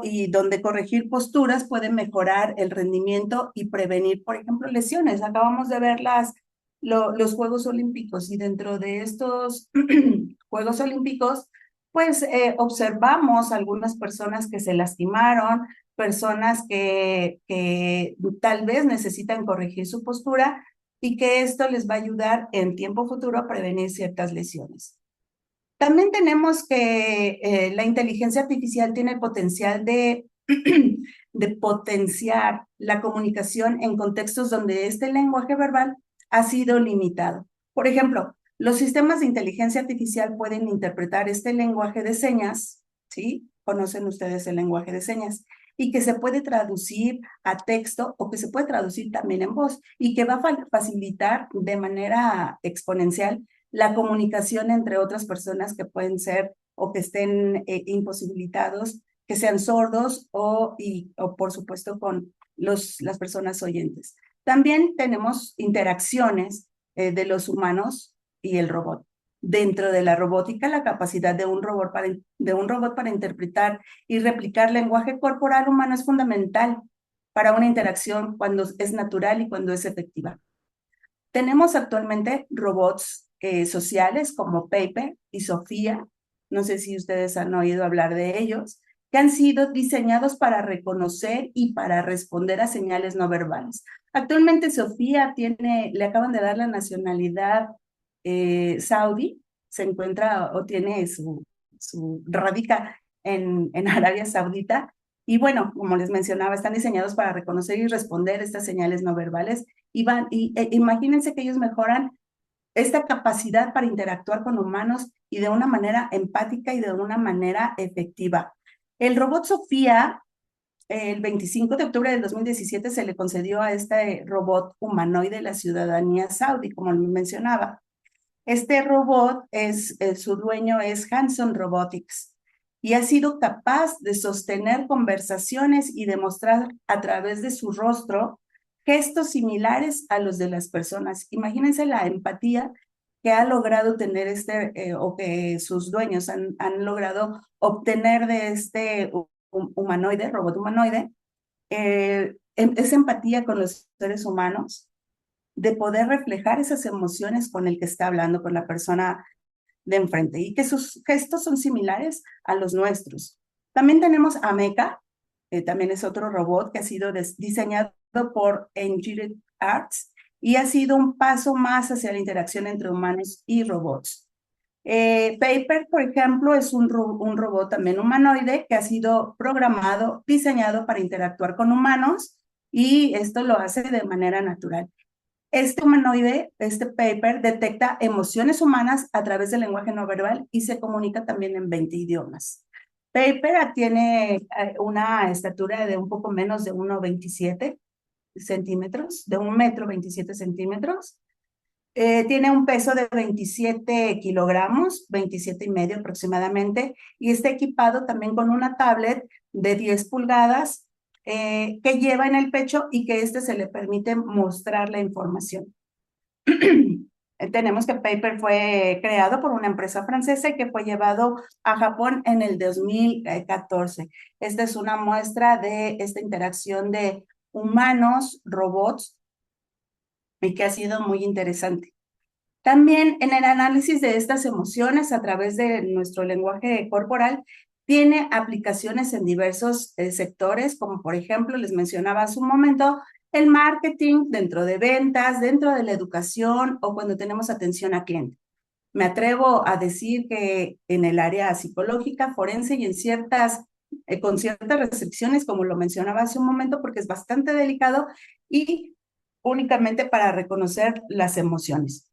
S2: y donde corregir posturas puede mejorar el rendimiento y prevenir, por ejemplo, lesiones. Acabamos de ver los Juegos Olímpicos y dentro de estos Juegos Olímpicos, pues observamos algunas personas que se lastimaron, personas que tal vez necesitan corregir su postura y que esto les va a ayudar en tiempo futuro a prevenir ciertas lesiones. También tenemos que la inteligencia artificial tiene el potencial de potenciar la comunicación en contextos donde este lenguaje verbal ha sido limitado. Por ejemplo, los sistemas de inteligencia artificial pueden interpretar este lenguaje de señas, ¿sí? ¿Conocen ustedes el lenguaje de señas? Y que se puede traducir a texto o que se puede traducir también en voz y que va a facilitar de manera exponencial la comunicación entre otras personas que pueden ser o que estén imposibilitados, que sean sordos o por supuesto con las personas oyentes. También tenemos interacciones de los humanos y el robot. Dentro de la robótica, la capacidad de un robot para interpretar y replicar lenguaje corporal humano es fundamental para una interacción cuando es natural y cuando es efectiva. Tenemos actualmente robots sociales como Paper y Sofía, no sé si ustedes han oído hablar de ellos, que han sido diseñados para reconocer y para responder a señales no verbales. Actualmente Sofía le acaban de dar la nacionalidad saudí, se encuentra o tiene radica en Arabia Saudita. Y bueno, como les mencionaba, están diseñados para reconocer y responder estas señales no verbales imagínense que ellos mejoran esta capacidad para interactuar con humanos y de una manera empática y de una manera efectiva. El robot Sofía, el 25 de octubre del 2017, se le concedió a este robot humanoide la ciudadanía saudí, como mencionaba. Este robot su dueño es Hanson Robotics y ha sido capaz de sostener conversaciones y demostrar a través de su rostro gestos similares a los de las personas. Imagínense la empatía que ha logrado tener o que sus dueños han logrado obtener de este robot humanoide, esa empatía con los seres humanos, de poder reflejar esas emociones con el que está hablando, con la persona de enfrente, y que sus gestos son similares a los nuestros. También tenemos a Mecha, también es otro robot que ha sido diseñado por Engineered Arts y ha sido un paso más hacia la interacción entre humanos y robots. Paper, por ejemplo, es un robot también humanoide que ha sido programado, diseñado para interactuar con humanos y esto lo hace de manera natural. Este humanoide, este Paper, detecta emociones humanas a través del lenguaje no verbal y se comunica también en 20 idiomas. Paper tiene una estatura de un poco menos de 1,27 centímetros, de 1,27 centímetros. Tiene un peso de 27 kilogramos, 27,5 aproximadamente, y está equipado también con una tablet de 10 pulgadas que lleva en el pecho y que se le permite mostrar la información. Tenemos que Paper fue creado por una empresa francesa y que fue llevado a Japón en el 2014. Esta es una muestra de esta interacción de humanos, robots, y que ha sido muy interesante. También en el análisis de estas emociones a través de nuestro lenguaje corporal, tiene aplicaciones en diversos sectores, como por ejemplo, les mencionaba hace un momento, el marketing, dentro de ventas, dentro de la educación o cuando tenemos atención a cliente. Me atrevo a decir que en el área psicológica, forense y con ciertas restricciones, como lo mencionaba hace un momento, porque es bastante delicado y únicamente para reconocer las emociones.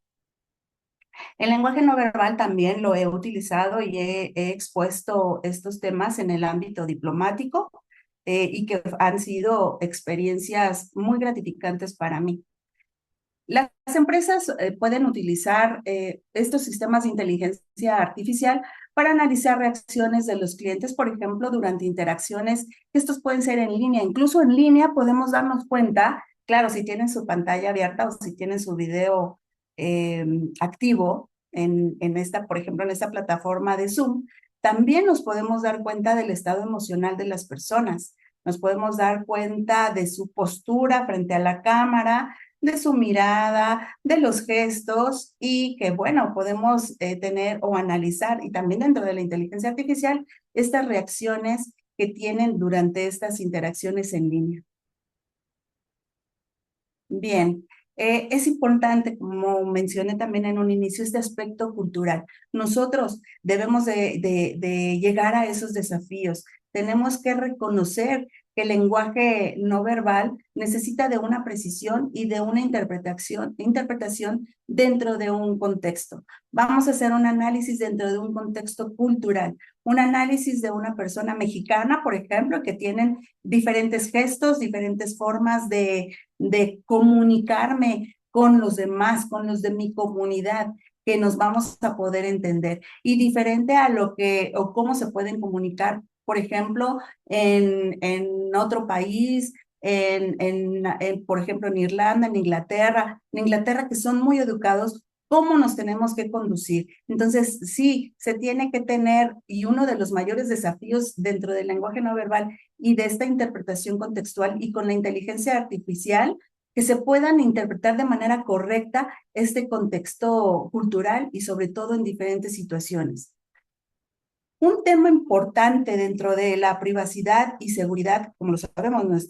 S2: El lenguaje no verbal también lo he utilizado y he expuesto estos temas en el ámbito diplomático y que han sido experiencias muy gratificantes para mí. Las empresas pueden utilizar estos sistemas de inteligencia artificial para analizar reacciones de los clientes, por ejemplo, durante interacciones. Estos pueden ser en línea. Incluso en línea podemos darnos cuenta, claro, si tienen su pantalla abierta o si tienen su video activo por ejemplo, en esta plataforma de Zoom, también nos podemos dar cuenta del estado emocional de las personas. Nos podemos dar cuenta de su postura frente a la cámara, de su mirada, de los gestos y que, bueno, podemos tener o analizar, y también dentro de la inteligencia artificial, estas reacciones que tienen durante estas interacciones en línea. Bien, es importante, como mencioné también en un inicio, este aspecto cultural. Nosotros debemos de llegar a esos desafíos. Tenemos que reconocer que el lenguaje no verbal necesita de una precisión y de una interpretación dentro de un contexto. Vamos a hacer un análisis dentro de un contexto cultural, un análisis de una persona mexicana, por ejemplo, que tienen diferentes gestos, diferentes formas de comunicarme con los demás, con los de mi comunidad, que nos vamos a poder entender. Y diferente a o cómo se pueden comunicar, por ejemplo, en otro país, por ejemplo, en Irlanda, en Inglaterra, que son muy educados, cómo nos tenemos que conducir. Entonces, sí, se tiene que tener, y uno de los mayores desafíos dentro del lenguaje no verbal y de esta interpretación contextual y con la inteligencia artificial, que se puedan interpretar de manera correcta este contexto cultural y sobre todo en diferentes situaciones. Un tema importante dentro de la privacidad y seguridad, como lo sabemos,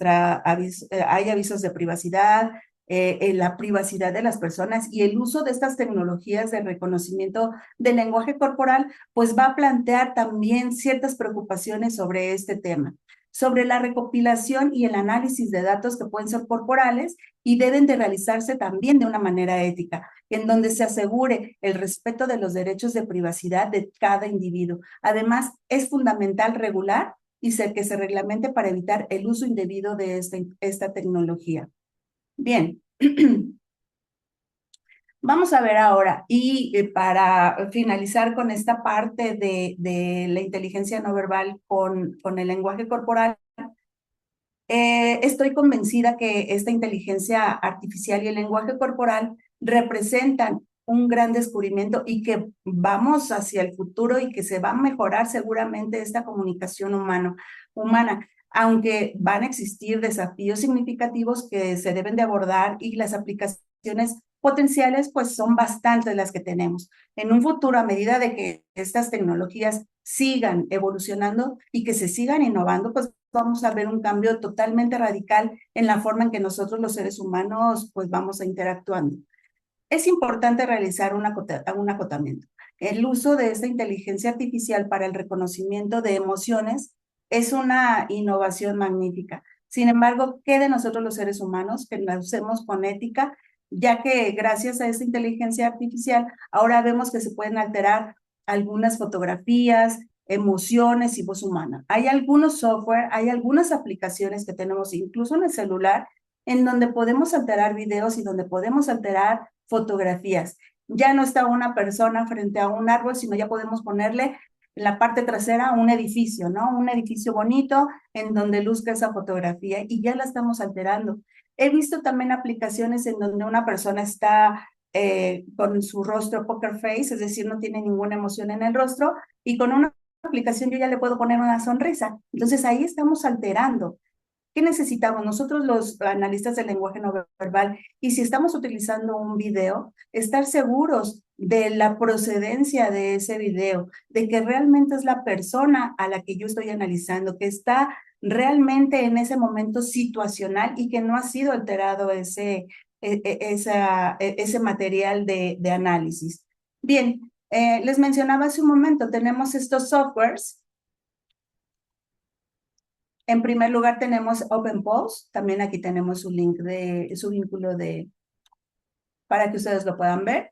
S2: hay avisos de privacidad, la privacidad de las personas y el uso de estas tecnologías de reconocimiento del lenguaje corporal, pues va a plantear también ciertas preocupaciones sobre este tema, sobre la recopilación y el análisis de datos que pueden ser corporales y deben de realizarse también de una manera ética, en donde se asegure el respeto de los derechos de privacidad de cada individuo. Además, es fundamental regular y que se reglamente para evitar el uso indebido de esta tecnología. Bien, vamos a ver ahora, y para finalizar con esta parte de la inteligencia no verbal con el lenguaje corporal, estoy convencida que esta inteligencia artificial y el lenguaje corporal representan un gran descubrimiento y que vamos hacia el futuro y que se va a mejorar seguramente esta comunicación humana, aunque van a existir desafíos significativos que se deben de abordar y las aplicaciones potenciales pues son bastantes las que tenemos. En un futuro, a medida de que estas tecnologías sigan evolucionando y que se sigan innovando, pues vamos a ver un cambio totalmente radical en la forma en que nosotros los seres humanos pues vamos a interactuando. Es importante realizar un acotamiento. El uso de esta inteligencia artificial para el reconocimiento de emociones es una innovación magnífica. Sin embargo, ¿qué de nosotros los seres humanos que la usemos con ética? Ya que gracias a esta inteligencia artificial, ahora vemos que se pueden alterar algunas fotografías, emociones y voz humana. Hay algunos software, hay algunas aplicaciones que tenemos incluso en el celular en donde podemos alterar videos y donde podemos alterar fotografías. Ya no está una persona frente a un árbol, sino ya podemos ponerle en la parte trasera un edificio, ¿no? Un edificio bonito en donde luzca esa fotografía y ya la estamos alterando. He visto también aplicaciones en donde una persona está con su rostro poker face, es decir, no tiene ninguna emoción en el rostro, y con una aplicación yo ya le puedo poner una sonrisa. Entonces ahí estamos alterando. ¿Qué necesitamos nosotros los analistas del lenguaje no verbal? Y si estamos utilizando un video, estar seguros de la procedencia de ese video, de que realmente es la persona a la que yo estoy analizando, que está realmente en ese momento situacional y que no ha sido alterado ese material de análisis. Bien, les mencionaba hace un momento, tenemos estos softwares. En primer lugar tenemos OpenPose, también aquí tenemos su link su vínculo para que ustedes lo puedan ver.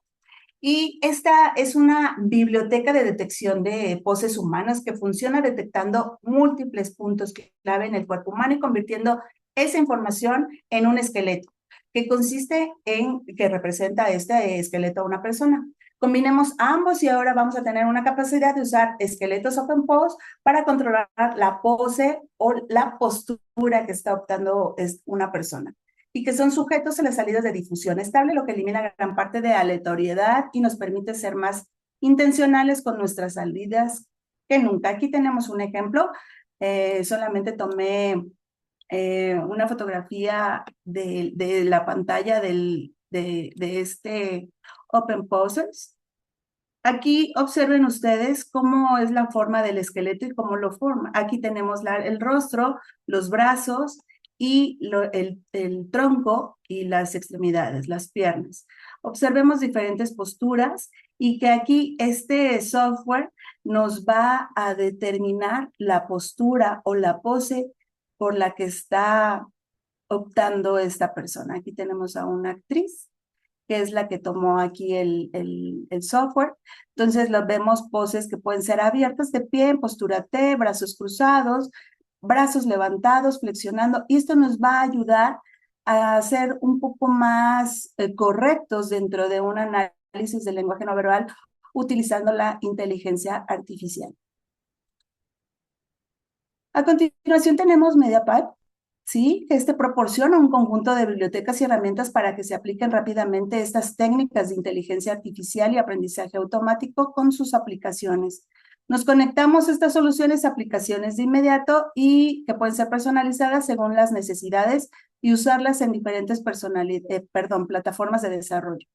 S2: Y esta es una biblioteca de detección de poses humanas que funciona detectando múltiples puntos clave en el cuerpo humano y convirtiendo esa información en un esqueleto, que consiste en que representa este esqueleto a una persona. Combinemos ambos y ahora vamos a tener una capacidad de usar esqueletos Open Pose para controlar la pose o la postura que está optando una persona y que son sujetos a las salidas de difusión estable, lo que elimina gran parte de aleatoriedad y nos permite ser más intencionales con nuestras salidas que nunca. Aquí tenemos un ejemplo, solamente tomé una fotografía de la pantalla de este Open Posers. Aquí observen ustedes cómo es la forma del esqueleto y cómo lo forma. Aquí tenemos el rostro, los brazos y el tronco y las extremidades, las piernas. Observemos diferentes posturas y que aquí este software nos va a determinar la postura o la pose por la que está optando esta persona. Aquí tenemos a una actriz que es la que tomó aquí el software. Entonces, lo vemos poses que pueden ser abiertas de pie, en postura T, brazos cruzados, brazos levantados, flexionando, y esto nos va a ayudar a ser un poco más correctos dentro de un análisis del lenguaje no verbal utilizando la inteligencia artificial. A continuación tenemos MediaPipe, ¿sí? Este proporciona un conjunto de bibliotecas y herramientas para que se apliquen rápidamente estas técnicas de inteligencia artificial y aprendizaje automático con sus aplicaciones. Nos conectamos a estas soluciones a aplicaciones de inmediato y que pueden ser personalizadas según las necesidades y usarlas en diferentes plataformas de desarrollo.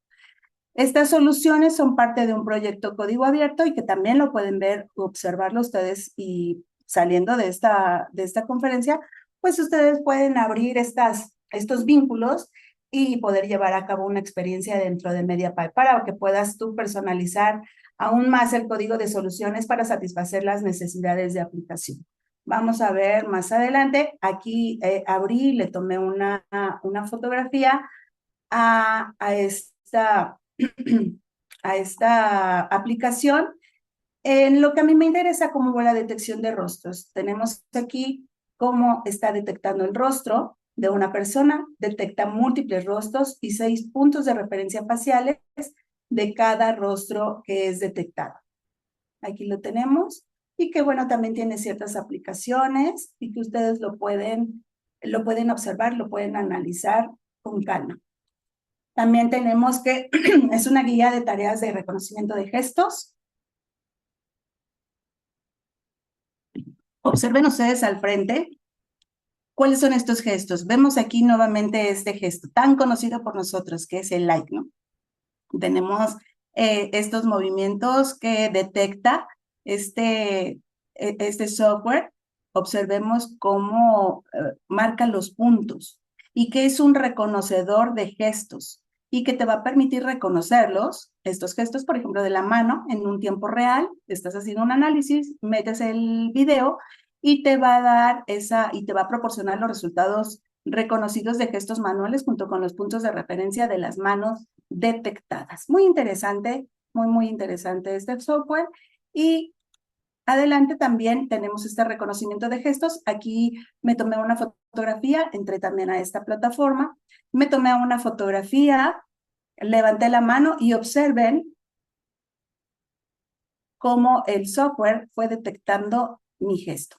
S2: Estas soluciones son parte de un proyecto código abierto y que también lo pueden ver, observarlo ustedes y saliendo de esta conferencia, pues ustedes pueden abrir estos vínculos y poder llevar a cabo una experiencia dentro de MediaPipe para que puedas tú personalizar aún más el código de soluciones para satisfacer las necesidades de aplicación. Vamos a ver más adelante. Aquí abrí, le tomé una fotografía a esta aplicación. En lo que a mí me interesa como la detección de rostros. Tenemos aquí cómo está detectando el rostro de una persona, detecta múltiples rostros y 6 puntos de referencia faciales de cada rostro que es detectado. Aquí lo tenemos y que bueno, también tiene ciertas aplicaciones y que ustedes lo pueden observar, lo pueden analizar con calma. También tenemos que es una guía de tareas de reconocimiento de gestos. Observen ustedes al frente cuáles son estos gestos. Vemos aquí nuevamente este gesto tan conocido por nosotros, que es el like, ¿no? Tenemos estos movimientos que detecta este software. Observemos cómo marca los puntos y que es un reconocedor de gestos y que te va a permitir reconocerlos, estos gestos, por ejemplo, de la mano en un tiempo real. Estás haciendo un análisis, metes el video y te va a dar y te va a proporcionar los resultados reconocidos de gestos manuales junto con los puntos de referencia de las manos detectadas. Muy interesante, muy interesante este software. Y adelante también tenemos este reconocimiento de gestos. Aquí me tomé una fotografía, entré también a esta plataforma, me tomé una fotografía, levanté la mano y observen cómo el software fue detectando mi gesto.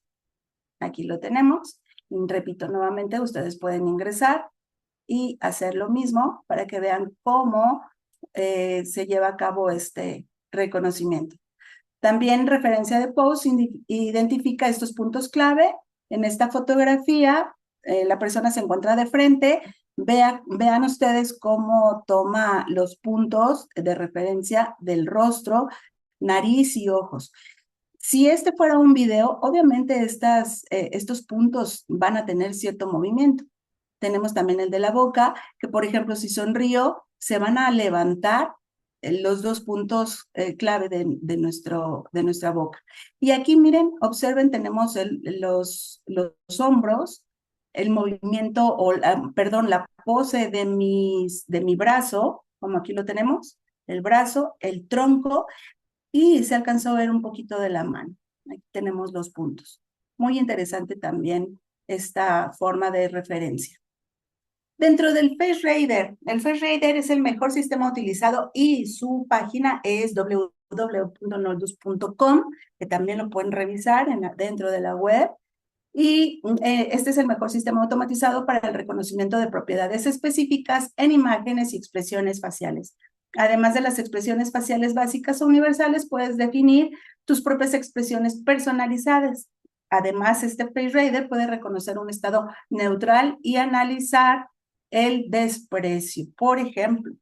S2: Aquí lo tenemos. Y repito nuevamente, ustedes pueden ingresar y hacer lo mismo para que vean cómo se lleva a cabo este reconocimiento. También referencia de pose identifica estos puntos clave. En esta fotografía, la persona se encuentra de frente. Vean ustedes cómo toma los puntos de referencia del rostro, nariz y ojos. Si este fuera un video, obviamente estos puntos van a tener cierto movimiento. Tenemos también el de la boca, que por ejemplo, si sonrío, se van a levantar los dos puntos clave de nuestra boca. Y aquí miren, observen, tenemos los hombros, el movimiento, perdón, la pose de mi brazo, como aquí lo tenemos, el brazo, el tronco, y se alcanzó a ver un poquito de la mano. Aquí tenemos los puntos. Muy interesante también esta forma de referencia. Dentro del FaceRaider, el FaceRaider es el mejor sistema utilizado y su página es www.noldus.com, que también lo pueden revisar dentro de la web. Y este es el mejor sistema automatizado para el reconocimiento de propiedades específicas en imágenes y expresiones faciales. Además de las expresiones faciales básicas o universales, puedes definir tus propias expresiones personalizadas. Además, este FaceRaider puede reconocer un estado neutral y analizar el desprecio. Por ejemplo,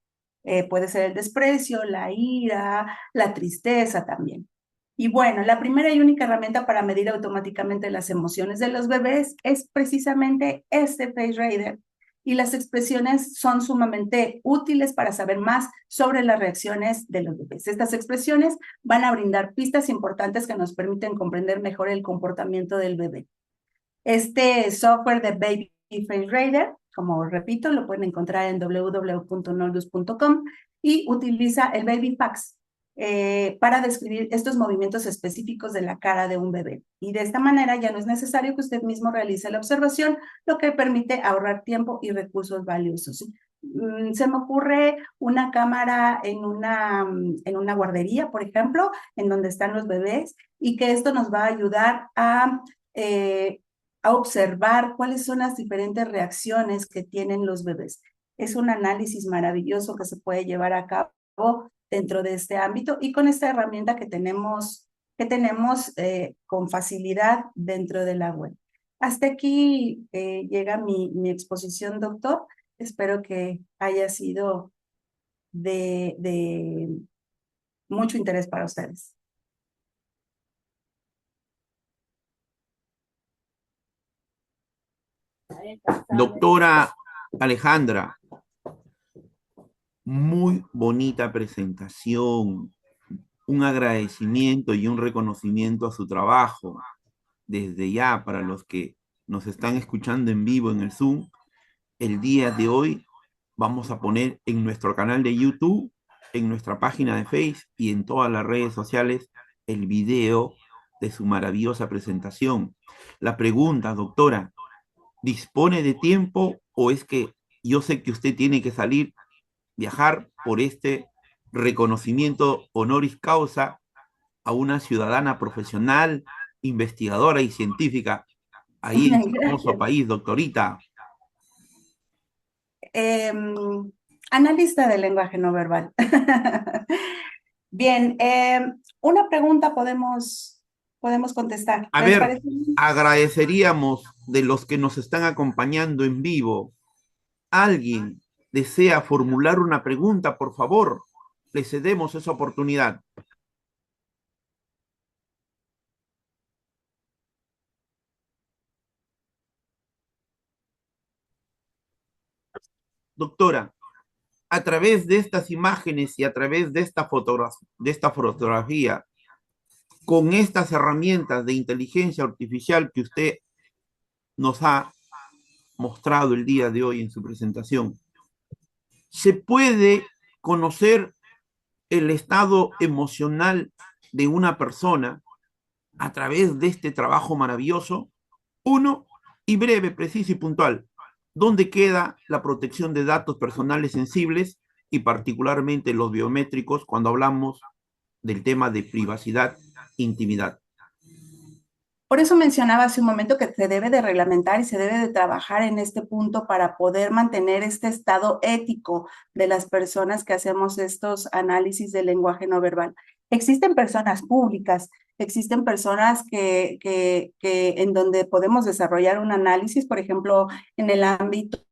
S2: puede ser el desprecio, la ira, la tristeza también. Y bueno, la primera y única herramienta para medir automáticamente las emociones de los bebés es precisamente este FaceRaider. Y las expresiones son sumamente útiles para saber más sobre las reacciones de los bebés. Estas expresiones van a brindar pistas importantes que nos permiten comprender mejor el comportamiento del bebé. Este software de Baby FaceRaider, como repito, lo pueden encontrar en www.noldus.com y utiliza el Baby Fax para describir estos movimientos específicos de la cara de un bebé. Y de esta manera ya no es necesario que usted mismo realice la observación, lo que permite ahorrar tiempo y recursos valiosos. Se me ocurre una cámara en una guardería, por ejemplo, en donde están los bebés, y que esto nos va a ayudar a observar cuáles son las diferentes reacciones que tienen los bebés. Es un análisis maravilloso que se puede llevar a cabo dentro de este ámbito y con esta herramienta que tenemos con facilidad dentro de la web. Hasta aquí llega mi exposición, doctor. Espero que haya sido de mucho interés para ustedes.
S1: Doctora Alejandra, muy bonita presentación, un agradecimiento y un reconocimiento a su trabajo. Desde ya, para los que nos están escuchando en vivo en el Zoom, el día de hoy vamos a poner en nuestro canal de YouTube, en nuestra página de Facebook y en todas las redes sociales el video de su maravillosa presentación. La pregunta, doctora, ¿dispone de tiempo o es que yo sé que usted tiene que salir, viajar por este reconocimiento honoris causa a una ciudadana profesional, investigadora y científica ahí en su hermoso país, doctorita?
S2: Analista de lenguaje no verbal. Bien, una pregunta podemos contestar.
S1: A
S2: ¿Les
S1: ver,
S2: parece bien?
S1: agradeceríamos de los que nos están acompañando en vivo. ¿Alguien desea formular una pregunta, por favor? Le cedemos esa oportunidad. Doctora, a través de estas imágenes y a través de esta fotografía, con estas herramientas de inteligencia artificial que usted nos ha mostrado el día de hoy en su presentación, ¿se puede conocer el estado emocional de una persona a través de este trabajo maravilloso? Uno, y breve, preciso y puntual, ¿dónde queda la protección de datos personales sensibles y particularmente los biométricos cuando hablamos del tema de privacidad, intimidad.
S2: Por eso mencionaba hace un momento que se debe de reglamentar y se debe de trabajar en este punto para poder mantener este estado ético de las personas que hacemos estos análisis del lenguaje no verbal. Existen personas públicas, existen personas que en donde podemos desarrollar un análisis, por ejemplo, en el ámbito,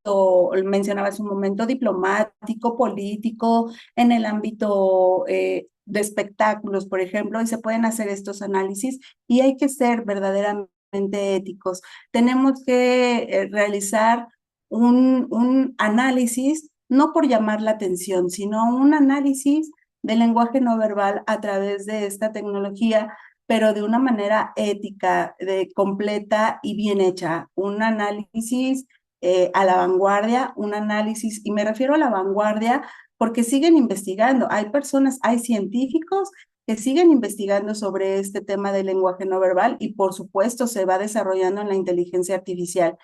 S2: mencionaba hace un momento, diplomático, político, en el ámbito de espectáculos, por ejemplo, y se pueden hacer estos análisis y hay que ser verdaderamente éticos. Tenemos que realizar un análisis, no por llamar la atención, sino un análisis del lenguaje no verbal a través de esta tecnología, pero de una manera ética, completa y bien hecha. Un análisis a la vanguardia, un análisis, y me refiero a la vanguardia porque siguen investigando. Hay personas, hay científicos que siguen investigando sobre este tema del lenguaje no verbal y por supuesto se va desarrollando en la inteligencia artificial.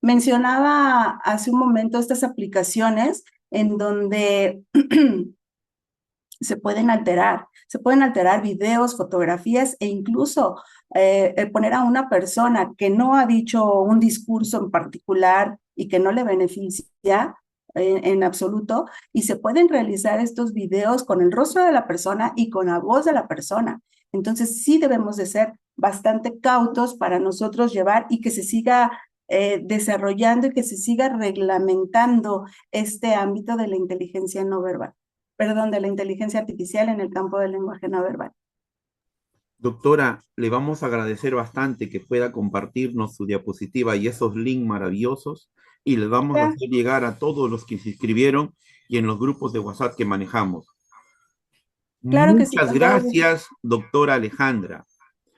S2: Mencionaba hace un momento estas aplicaciones en donde se pueden alterar videos, fotografías e incluso poner a una persona que no ha dicho un discurso en particular y que no le beneficia en absoluto, y se pueden realizar estos videos con el rostro de la persona y con la voz de la persona. Entonces sí debemos de ser bastante cautos para nosotros llevar y que se siga desarrollando y que se siga reglamentando este ámbito de la inteligencia no verbal, perdón, de la inteligencia artificial en el campo del lenguaje no verbal.
S1: Doctora, le vamos a agradecer bastante que pueda compartirnos su diapositiva y esos links maravillosos y les vamos a
S2: Ya,
S1: hacer llegar a todos los que se inscribieron y en los grupos de WhatsApp que manejamos.
S2: claro que sí,
S1: Muchas
S2: con todo gusto.
S1: gracias, doctora Alejandra.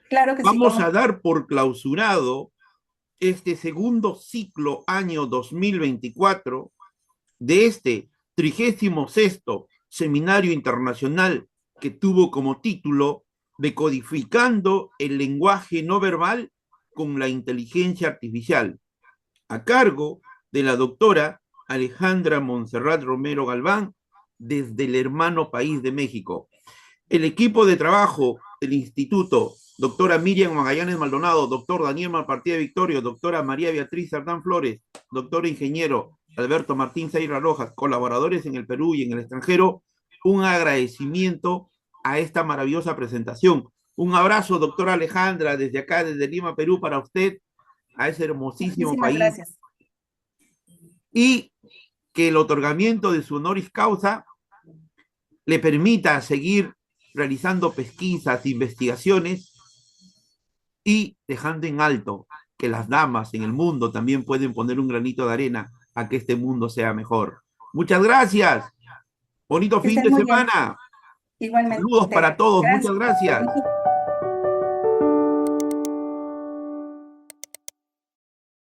S2: Claro que sí,
S1: Vamos
S2: como
S1: a dar por clausurado este segundo ciclo año 2024 de este 36º Seminario Internacional que tuvo como título Decodificando el lenguaje no verbal con la inteligencia artificial, a cargo de la doctora Alejandra Montserrat Romero Galván desde el hermano país de México. El equipo de trabajo del instituto, doctora Miriam Magallanes Maldonado, doctor Daniel Malpartida Victorio, doctora María Beatriz Sardán Flores, doctor ingeniero Alberto Martín Seira Rojas, colaboradores en el Perú y en el extranjero, un agradecimiento a esta maravillosa presentación. Un abrazo, doctora Alejandra, desde acá, desde Lima, Perú, para usted, a ese hermosísimo
S2: muchísimas
S1: país,
S2: gracias.
S1: y que el otorgamiento de su honoris causa le permita seguir realizando pesquisas, investigaciones y dejando en alto que las damas en el mundo también pueden poner un granito de arena a que este mundo sea mejor. Muchas gracias. Bonito
S2: Que
S1: fin
S2: estén
S1: de
S2: muy bien.
S1: semana. Saludos
S2: Igualmente.
S1: para todos. Muchas
S2: Gracias.
S1: gracias.